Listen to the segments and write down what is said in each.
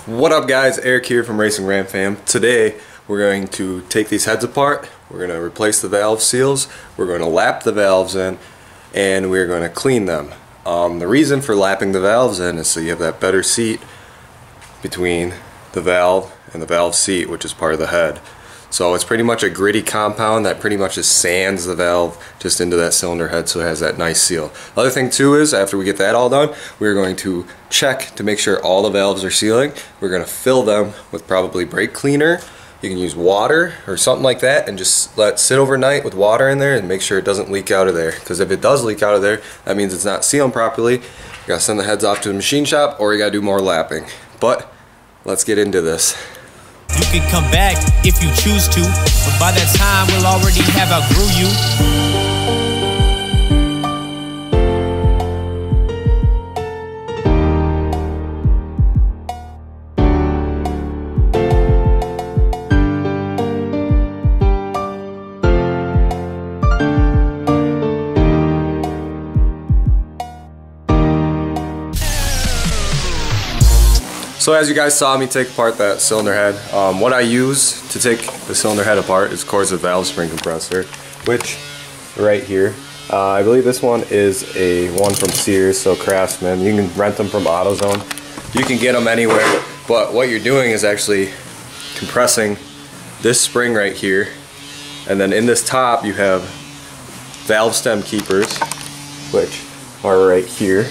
What up guys, Eric here from RacingRamFam. Today we're going to take these heads apart, we're going to replace the valve seals, we're going to lap the valves in, and we're going to clean them. The reason for lapping the valves in is so you have that better seat between the valve and the valve seat, which is part of the head. So it's pretty much a gritty compound that pretty much just sands the valve just into that cylinder head so it has that nice seal. The other thing too is after we get that all done, we're going to check to make sure all the valves are sealing. We're going to fill them with probably brake cleaner. You can use water or something like that and just let it sit overnight with water in there and make sure it doesn't leak out of there. Because if it does leak out of there, that means it's not sealing properly. You got to send the heads off to the machine shop or you got to do more lapping. But let's get into this. You can come back if you choose to, but by that time we'll already have outgrew you. So as you guys saw me take apart that cylinder head, what I use to take the cylinder head apart is of course a valve spring compressor, which right here, I believe this one is a one from Sears, so Craftsman. You can rent them from AutoZone. You can get them anywhere, but what you're doing is actually compressing this spring right here, and then in this top you have valve stem keepers, which are right here.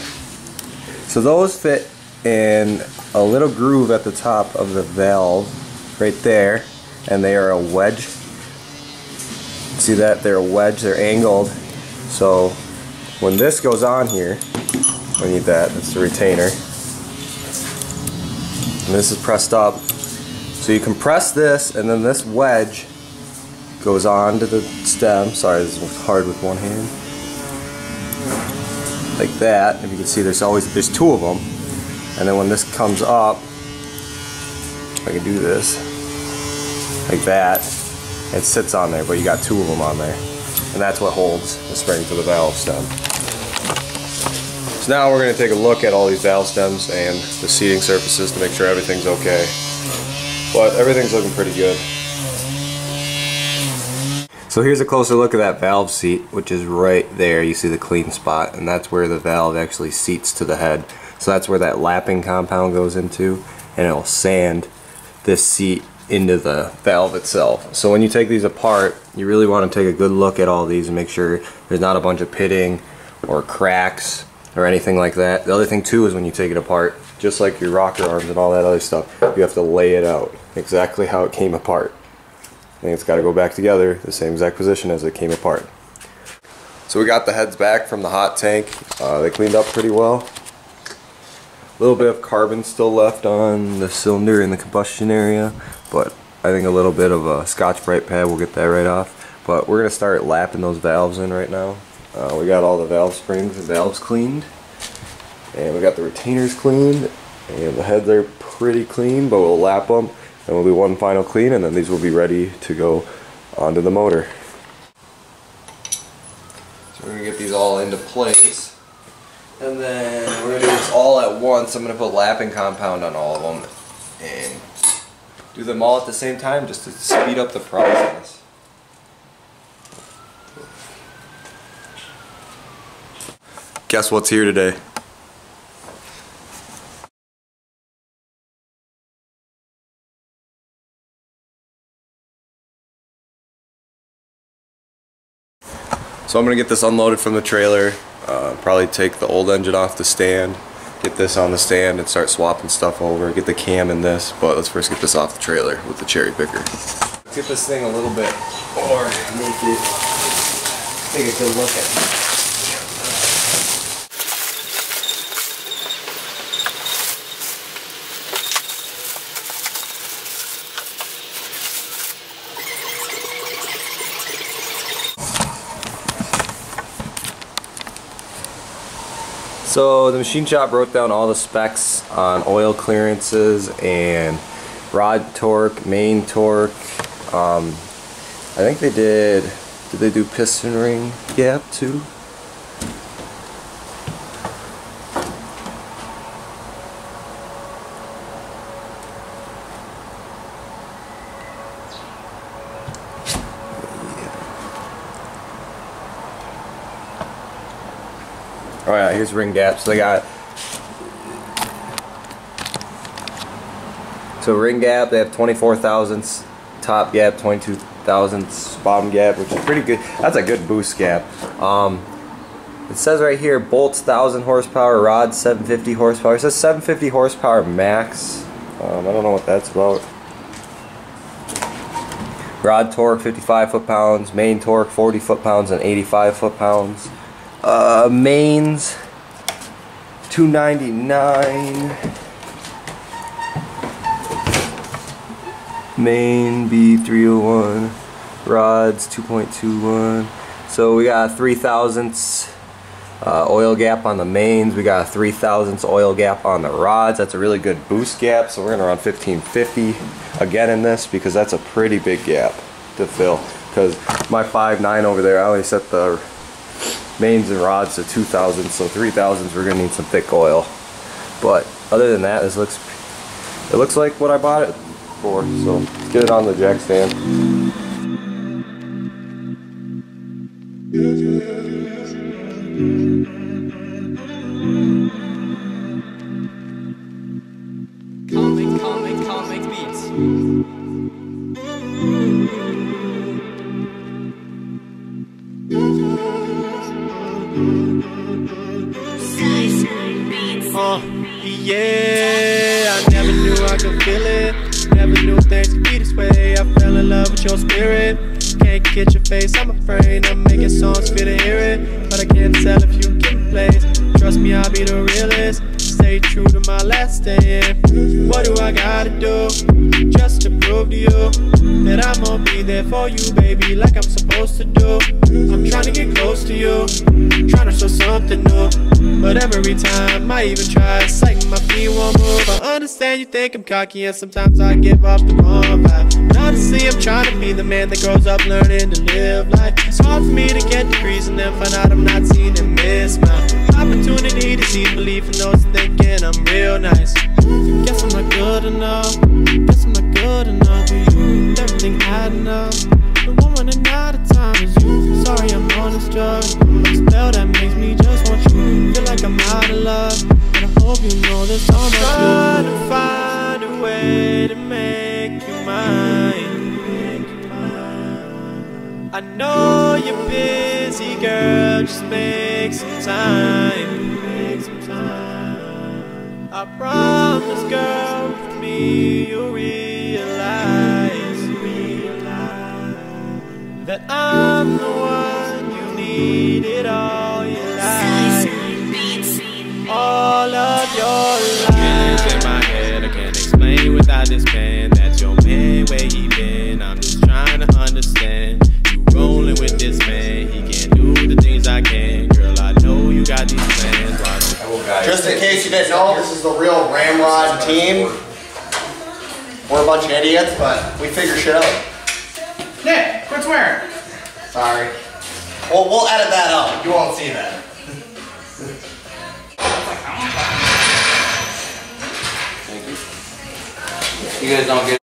So those fit in a little groove at the top of the valve right there, and they are a wedge. See that? They're a wedge, they're angled, so when this goes on here, we need that, it's the retainer, and this is pressed up, so you compress this and then this wedge goes on to the stem. Sorry, this is hard with one hand, like that. If you can see, there's two of them. And then when this comes up, I can do this, like that, it sits on there, but you got two of them on there. And that's what holds the spring to the valve stem. So now we're going to take a look at all these valve stems and the seating surfaces to make sure everything's okay. But everything's looking pretty good. So here's a closer look at that valve seat, which is right there. You see the clean spot, and that's where the valve actually seats to the head. So that's where that lapping compound goes into, and it'll sand this seat into the valve itself. So when you take these apart, you really want to take a good look at all these and make sure there's not a bunch of pitting or cracks or anything like that. The other thing too is when you take it apart, just like your rocker arms and all that other stuff, you have to lay it out exactly how it came apart. And it's got to go back together the same exact position as it came apart. So we got the heads back from the hot tank. They cleaned up pretty well. A little bit of carbon still left on the cylinder in the combustion area, but I think a little bit of a Scotch-Brite pad will get that right off. But we're going to start lapping those valves in right now. We got all the valve springs and valves cleaned, and we got the retainers cleaned, and the heads are pretty clean, but we'll lap them and we'll do one final clean, and then these will be ready to go onto the motor. So we're going to get these all into place. And then we're going to do this all at once. I'm going to put lapping compound on all of them and do them all at the same time just to speed up the process. Guess what's here today? So I'm going to get this unloaded from the trailer. Probably take the old engine off the stand, get this on the stand and start swapping stuff over, get the cam in this, but let's first get this off the trailer with the cherry picker. Let's get this thing a little bit, or make it, take a good look at it. So the machine shop wrote down all the specs on oil clearances and rod torque, main torque. I think they did they do piston ring gap too? Oh yeah, here's ring gaps. So they got ring gap. They have 24 thousandths top gap, 22 thousandths bottom gap, which is pretty good. That's a good boost gap. It says right here bolts 1,000 horsepower, rods 750 horsepower. It says 750 horsepower max. I don't know what that's about. Rod torque 55 foot-pounds, main torque 40 foot-pounds and 85 foot-pounds. Mains 299. Main B301. Rods 2.21. So we got 3 thousandths oil gap on the mains. We got a 3 thousandths oil gap on the rods. That's a really good boost gap. So we're gonna run 1550 again in this because that's a pretty big gap to fill. Because my 5.9 over there, I only set the mains and rods to 2 thousandths. So 3 thousandths we're gonna need some thick oil. But other than that, it looks like what I bought it for. So let's get it on the jack stand. Comic beats. Yeah, I never knew I could feel it. Never knew things could be this way. I fell in love with your spirit. Can't get your face, I'm afraid. I'm making songs for to hear it, but I can't tell if you give me place. Trust me, I'll be the realest. Stay true to my last stand. What do I gotta do just to prove to you that I'm gonna be there for you, baby, like I'm supposed to do? I'm trying to get close to you, trying to show something new, but every time I even try, it's like my feet won't move. I understand you think I'm cocky and sometimes I give off the wrong vibe, but honestly I'm trying to be the man that grows up learning to live life. It's hard for me to get degrees and then find out I'm not seen and miss my opportunity to see belief in those thinking I'm real nice. Guess I'm not good enough. Guess I'm not good enough for you. Everything adding up. The one running out of time is you. Sorry I'm on this drug. A spell that makes me just want you. Feel like I'm out of love, but I hope you know this all my trying to find a way to make you mine. I know you're busy, girl. Just make some time. I promise, girl, for me you'll realize that I'm the one you needed all your life. All of your life. Feelings in my head, I can't explain without this pen. That's your man, where he been? I'm just trying to understand. You rolling with this man, he can't do the things I can. Girl, I know you got these plans. Why don't just in case you didn't know, this is the real Ramrod team. We're a bunch of idiots, but we figure shit out. Nick, quit swearing. Sorry. We'll edit that out. You won't see that. You guys don't get